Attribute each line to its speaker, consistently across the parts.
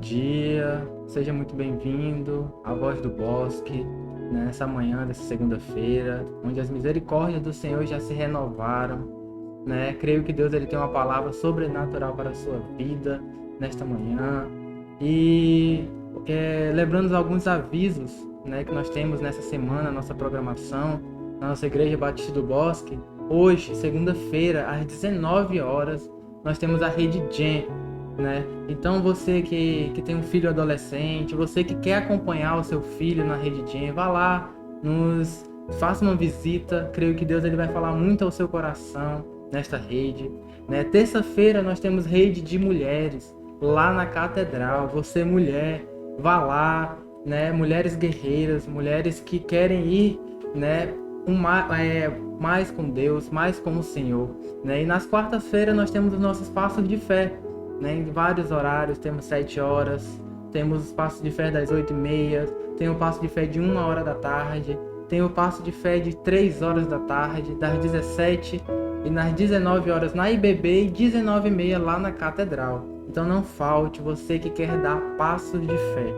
Speaker 1: dia, seja muito bem-vindo à Voz do Bosque, nessa manhã dessa segunda-feira, onde as misericórdias do Senhor já se renovaram, né? Creio que Deus ele tem uma palavra sobrenatural para a sua vida nesta manhã. E lembrando alguns avisos, né, que nós temos nessa semana, nossa programação, na nossa Igreja Batista do Bosque. Hoje, segunda-feira, às 19 horas, nós temos a Rede Gen, né? Então você que tem um filho adolescente, você que quer acompanhar o seu filho na Rede Gen, vá lá, faça uma visita. Creio que Deus ele vai falar muito ao seu coração nesta rede, né? Terça-feira nós temos rede de mulheres lá na Catedral. Você mulher, vá lá, né? Mulheres guerreiras, mulheres que querem ir, né, mais com Deus, mais com o Senhor, né? E nas quartas-feiras nós temos os nossos passos de fé, né? Em vários horários, temos 7 horas, temos os passos de fé das 8h30, tem o passo de fé de 1h da tarde, tem o passo de fé de 3 horas da tarde, das 17 e nas 19 horas na IBB e 19h30 lá na Catedral. Então não falte, você que quer dar passos de fé,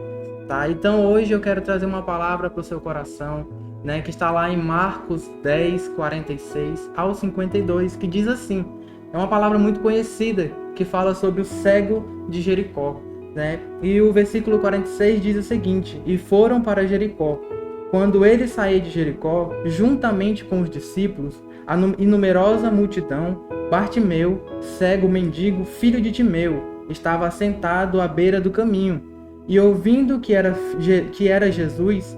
Speaker 1: tá? Então hoje eu quero trazer uma palavra para o seu coração, né, que está lá em Marcos 10, 46 ao 52, que diz assim, é uma palavra muito conhecida, que fala sobre o cego de Jericó, né? E o versículo 46 diz o seguinte: e foram para Jericó. Quando ele saía de Jericó, juntamente com os discípulos, e numerosa multidão, Bartimeu, cego mendigo, filho de Timeu, estava assentado à beira do caminho, e ouvindo que era Jesus,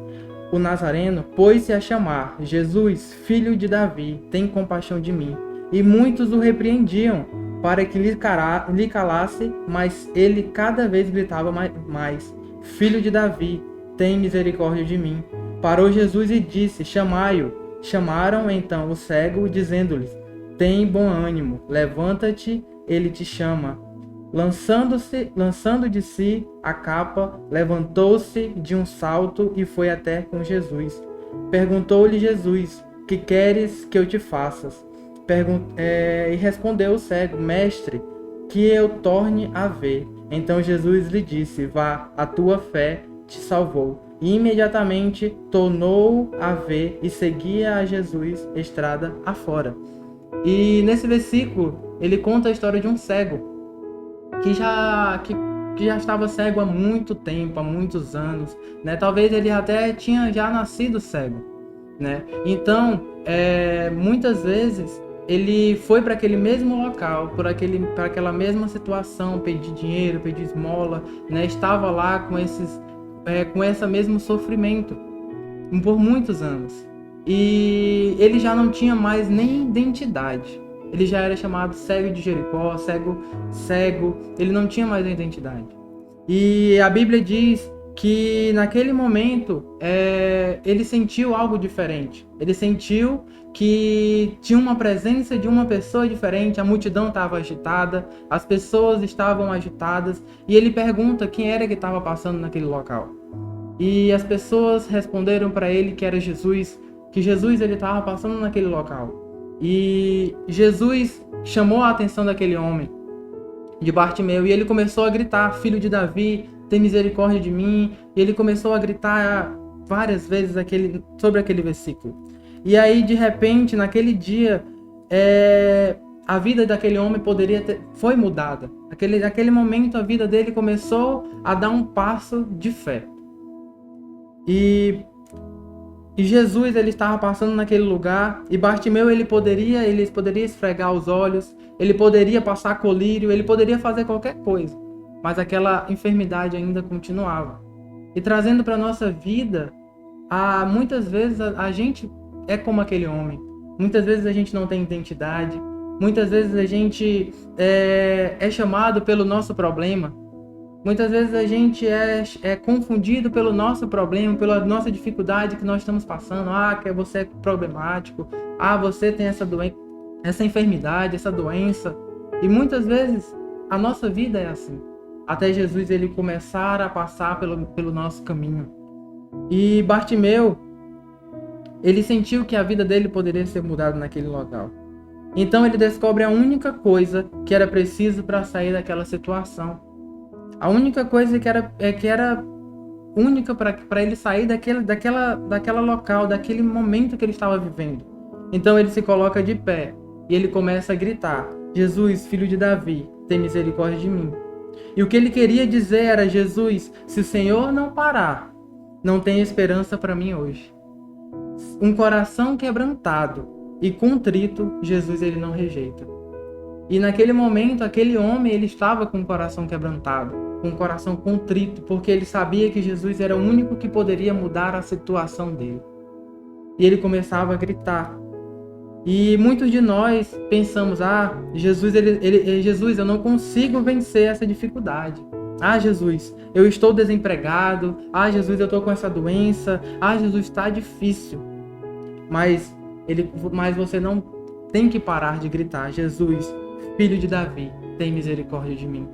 Speaker 1: o Nazareno, pôs-se a chamar: Jesus, filho de Davi, tem compaixão de mim. E muitos o repreendiam para que lhe calasse, mas ele cada vez gritava mais: Filho de Davi, tem misericórdia de mim. Parou Jesus e disse: chamai-o. Chamaram então o cego, dizendo-lhes: tem bom ânimo, levanta-te, ele te chama. Lançando de si a capa, levantou-se de um salto e foi até com Jesus. Perguntou-lhe Jesus: que queres que eu te faças? E respondeu o cego: mestre, que eu torne a ver. Então Jesus lhe disse: vá, a tua fé te salvou. E imediatamente tornou a ver e seguia a Jesus estrada afora. E nesse versículo ele conta a história de um cego que já estava cego há muito tempo, há muitos anos, né? Talvez ele até tinha já nascido cego, né? Então, muitas vezes ele foi para aquele mesmo local, para aquela mesma situação, pedir dinheiro, pedir esmola, né? Estava lá com esse mesmo sofrimento por muitos anos. E ele já não tinha mais nem identidade. Ele já era chamado cego de Jericó, cego, ele não tinha mais identidade. E a Bíblia diz que naquele momento ele sentiu algo diferente. Ele sentiu que tinha uma presença de uma pessoa diferente, a multidão estava agitada, as pessoas estavam agitadas, e ele pergunta quem era que estava passando naquele local. E as pessoas responderam para ele que era Jesus, que Jesus ele estava passando naquele local. E Jesus chamou a atenção daquele homem, de Bartimeu, e ele começou a gritar: filho de Davi, tem misericórdia de mim. E ele começou a gritar várias vezes sobre aquele versículo. E aí, de repente, naquele dia, a vida daquele homem foi mudada. Naquele momento, a vida dele começou a dar um passo de fé. E Jesus ele estava passando naquele lugar, e Bartimeu ele poderia esfregar os olhos, ele poderia passar colírio, ele poderia fazer qualquer coisa, mas aquela enfermidade ainda continuava. E trazendo para a nossa vida, muitas vezes a gente é como aquele homem. Muitas vezes a gente não tem identidade, muitas vezes a gente é chamado pelo nosso problema. Muitas vezes a gente é confundido pelo nosso problema, pela nossa dificuldade que nós estamos passando. Que você é problemático. Você tem essa enfermidade, essa doença. E muitas vezes a nossa vida é assim. Até Jesus ele começar a passar pelo nosso caminho. E Bartimeu, ele sentiu que a vida dele poderia ser mudada naquele local. Então ele descobre a única coisa que era preciso para sair daquela situação. A única coisa que era única para ele sair daquela local, daquele momento que ele estava vivendo. Então ele se coloca de pé e ele começa a gritar: Jesus, filho de Davi, tem misericórdia de mim. E o que ele queria dizer era: Jesus, se o Senhor não parar, não tem esperança para mim hoje. Um coração quebrantado e contrito, Jesus ele não rejeita. E naquele momento, aquele homem ele estava com o coração quebrantado, com o coração contrito, porque ele sabia que Jesus era o único que poderia mudar a situação dele. E ele começava a gritar. E muitos de nós pensamos: Jesus, Jesus, eu não consigo vencer essa dificuldade. Jesus, eu estou desempregado. Jesus, eu estou com essa doença. Jesus, está difícil. Mas você não tem que parar de gritar: Jesus, filho de Davi, tem misericórdia de mim.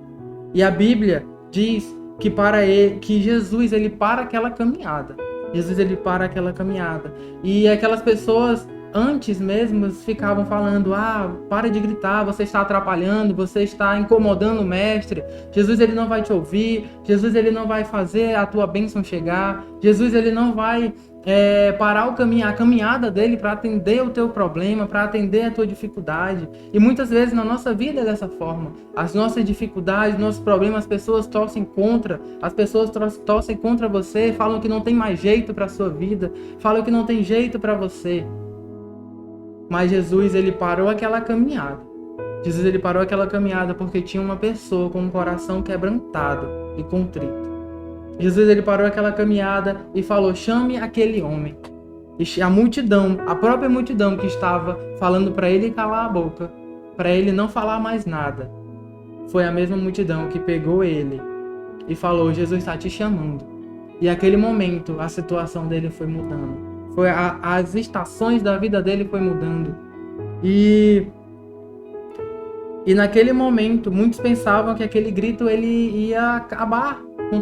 Speaker 1: E a Bíblia diz que Jesus ele para aquela caminhada. Jesus ele para aquela caminhada. E aquelas pessoas antes mesmo ficavam falando: para de gritar, você está atrapalhando, você está incomodando o mestre. Jesus ele não vai te ouvir. Jesus ele não vai fazer a tua bênção chegar. Jesus ele não vai parar a caminhada dele para atender o teu problema, para atender a tua dificuldade. E muitas vezes na nossa vida é dessa forma. As nossas dificuldades, nossos problemas, as pessoas torcem contra. As pessoas torcem contra você, falam que não tem mais jeito para sua vida, falam que não tem jeito para você. Mas Jesus ele parou aquela caminhada. Jesus ele parou aquela caminhada porque tinha uma pessoa com um coração quebrantado e contrito. Jesus ele parou aquela caminhada e falou: chame aquele homem. E a multidão, a própria multidão que estava falando para ele calar a boca, para ele não falar mais nada, foi a mesma multidão que pegou ele e falou: Jesus está te chamando. E naquele momento a situação dele foi mudando. As estações da vida dele foi mudando. E naquele momento muitos pensavam que aquele grito ele ia acabar com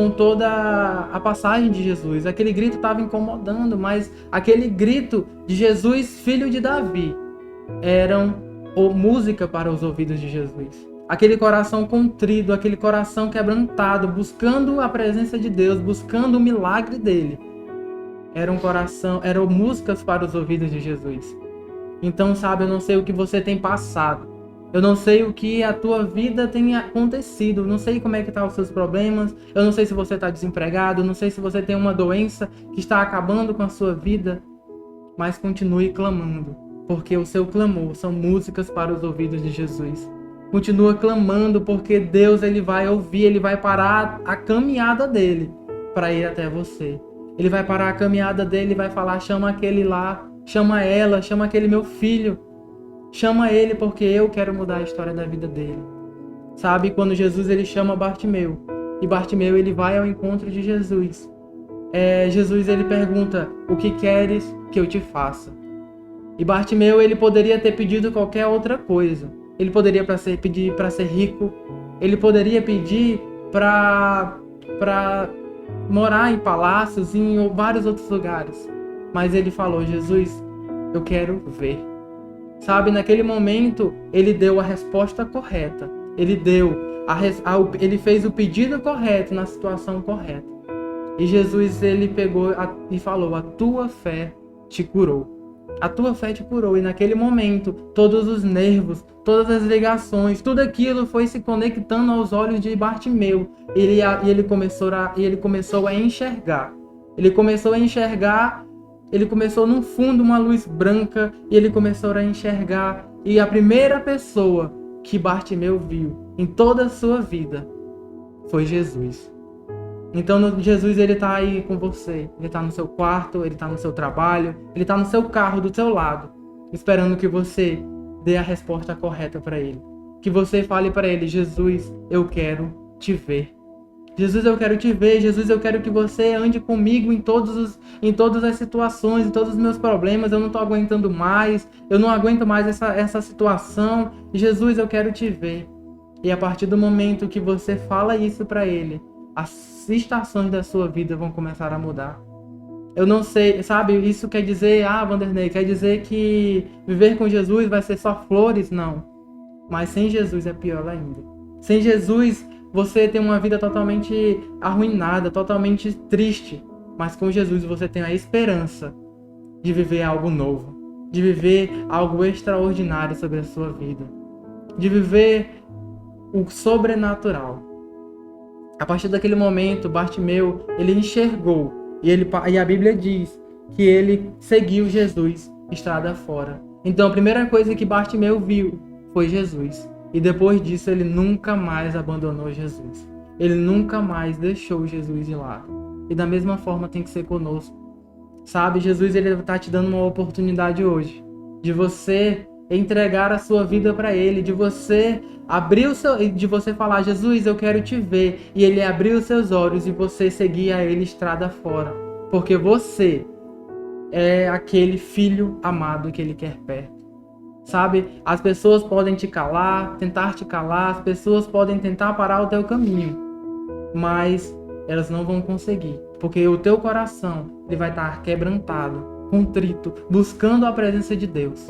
Speaker 1: toda a passagem de Jesus. Aquele grito estava incomodando, mas aquele grito de Jesus, filho de Davi, eram música para os ouvidos de Jesus. Aquele coração contrito, aquele coração quebrantado, buscando a presença de Deus, buscando o milagre dele, eram músicas para os ouvidos de Jesus. Então, sabe, eu não sei o que você tem passado. Eu não sei o que a tua vida tem acontecido. Eu não sei como é que estão os seus problemas. Eu não sei se você está desempregado. Eu não sei se você tem uma doença que está acabando com a sua vida. Mas continue clamando, porque o seu clamor são músicas para os ouvidos de Jesus. Continua clamando, porque Deus ele vai ouvir, ele vai parar a caminhada dele para ir até você. Ele vai parar a caminhada dele e vai falar: chama aquele lá, chama ela, chama aquele meu filho. Chama ele, porque eu quero mudar a história da vida dele. Sabe, quando Jesus ele chama Bartimeu, e Bartimeu ele vai ao encontro de Jesus. Jesus ele pergunta: o que queres que eu te faça? E Bartimeu ele poderia ter pedido qualquer outra coisa. Ele poderia pedir para ser rico. Ele poderia pedir para morar em palácios, em vários outros lugares. Mas ele falou: Jesus, eu quero ver. Sabe, naquele momento, ele deu a resposta correta. Ele fez o pedido correto na situação correta. E Jesus, ele pegou e falou: a tua fé te curou. A tua fé te curou. E naquele momento, todos os nervos, todas as ligações, tudo aquilo foi se conectando aos olhos de Bartimeu. E ele começou a enxergar. Ele começou no fundo uma luz branca e ele começou a enxergar. E a primeira pessoa que Bartimeu viu em toda a sua vida foi Jesus. Então Jesus ele está aí com você. Ele está no seu quarto, ele está no seu trabalho, ele está no seu carro do seu lado, esperando que você dê a resposta correta para ele. Que você fale para ele: Jesus, eu quero te ver. Jesus, eu quero te ver. Jesus, eu quero que você ande comigo em todas as situações, em todos os meus problemas. Eu não estou aguentando mais. Eu não aguento mais essa situação. Jesus, eu quero te ver. E a partir do momento que você fala isso para ele, as estações da sua vida vão começar a mudar. Eu não sei, sabe? Isso quer dizer, Wanderley, quer dizer que viver com Jesus vai ser só flores? Não. Mas sem Jesus é pior ainda. Sem Jesus, você tem uma vida totalmente arruinada, totalmente triste. Mas com Jesus você tem a esperança de viver algo novo, de viver algo extraordinário sobre a sua vida, de viver o sobrenatural. A partir daquele momento, Bartimeu, ele enxergou, e a Bíblia diz que ele seguiu Jesus estrada fora. Então a primeira coisa que Bartimeu viu foi Jesus. E depois disso ele nunca mais abandonou Jesus. Ele nunca mais deixou Jesus de lado. E da mesma forma tem que ser conosco. Sabe, Jesus ele está te dando uma oportunidade hoje de você entregar a sua vida para Ele, de você de você falar: Jesus, eu quero te ver, e Ele abrir os seus olhos e você seguir a Ele estrada fora, porque você é aquele filho amado que Ele quer perto. Sabe, as pessoas podem te calar, tentar te calar, as pessoas podem tentar parar o teu caminho, mas elas não vão conseguir, porque o teu coração ele vai estar quebrantado, contrito, buscando a presença de Deus.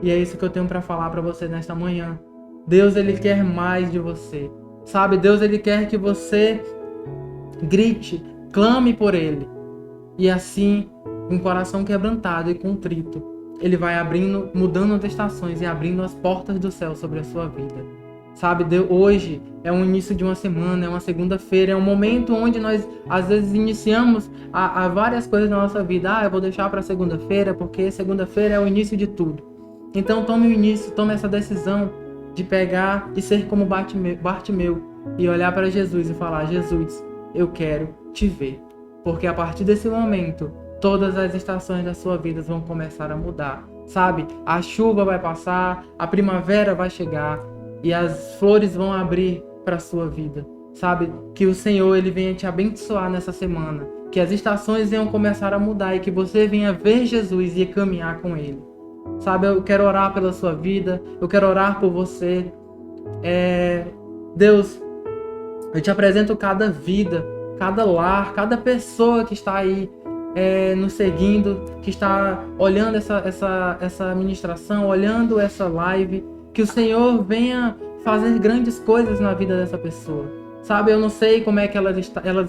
Speaker 1: E é isso que eu tenho para falar para você nesta manhã. Deus ele quer mais de você, sabe? Deus ele quer que você grite, clame por Ele, e assim, com o coração quebrantado e contrito, Ele vai abrindo, mudando as estações e abrindo as portas do céu sobre a sua vida. Sabe, hoje é o início de uma semana, é uma segunda-feira, é um momento onde nós, às vezes, iniciamos a várias coisas na nossa vida. Eu vou deixar para segunda-feira, porque segunda-feira é o início de tudo. Então, tome essa decisão de pegar e ser como Bartimeu e olhar para Jesus e falar: Jesus, eu quero te ver. Porque a partir desse momento, todas as estações da sua vida vão começar a mudar. Sabe, a chuva vai passar, a primavera vai chegar, e as flores vão abrir para a sua vida. Sabe, que o Senhor ele venha te abençoar nessa semana, que as estações venham começar a mudar e que você venha ver Jesus e caminhar com Ele. Sabe, eu quero orar pela sua vida, eu quero orar por você. Deus, eu te apresento cada vida, cada lar, cada pessoa que está aí nos seguindo, que está olhando essa ministração, olhando essa live. Que o Senhor venha fazer grandes coisas na vida dessa pessoa. Sabe, eu não sei como é que elas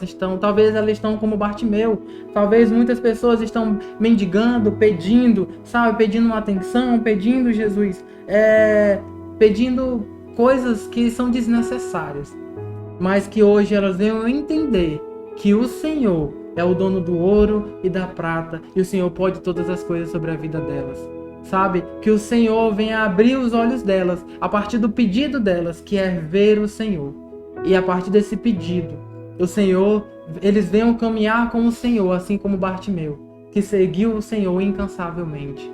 Speaker 1: estão. Talvez elas estão como Bartimeu. Talvez muitas pessoas estão mendigando, pedindo, sabe? Pedindo uma atenção, pedindo Jesus. Pedindo coisas que são desnecessárias. Mas que hoje elas venham entender que o Senhor é o dono do ouro e da prata. E o Senhor pode todas as coisas sobre a vida delas. Sabe, que o Senhor venha abrir os olhos delas, a partir do pedido delas, que é ver o Senhor. E a partir desse pedido, o Senhor, eles venham caminhar com o Senhor, assim como Bartimeu, que seguiu o Senhor incansavelmente.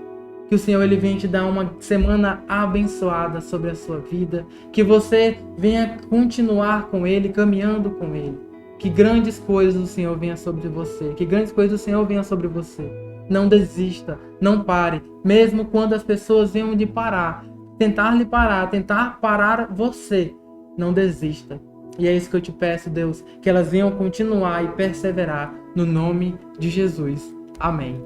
Speaker 1: Que o Senhor ele venha te dar uma semana abençoada sobre a sua vida, que você venha continuar com Ele, caminhando com Ele. Que grandes coisas o Senhor venha sobre você, que grandes coisas o Senhor venha sobre você. Não desista, não pare, mesmo quando as pessoas venham lhe parar, tentar parar você, não desista. E é isso que eu te peço, Deus, que elas venham continuar e perseverar no nome de Jesus. Amém.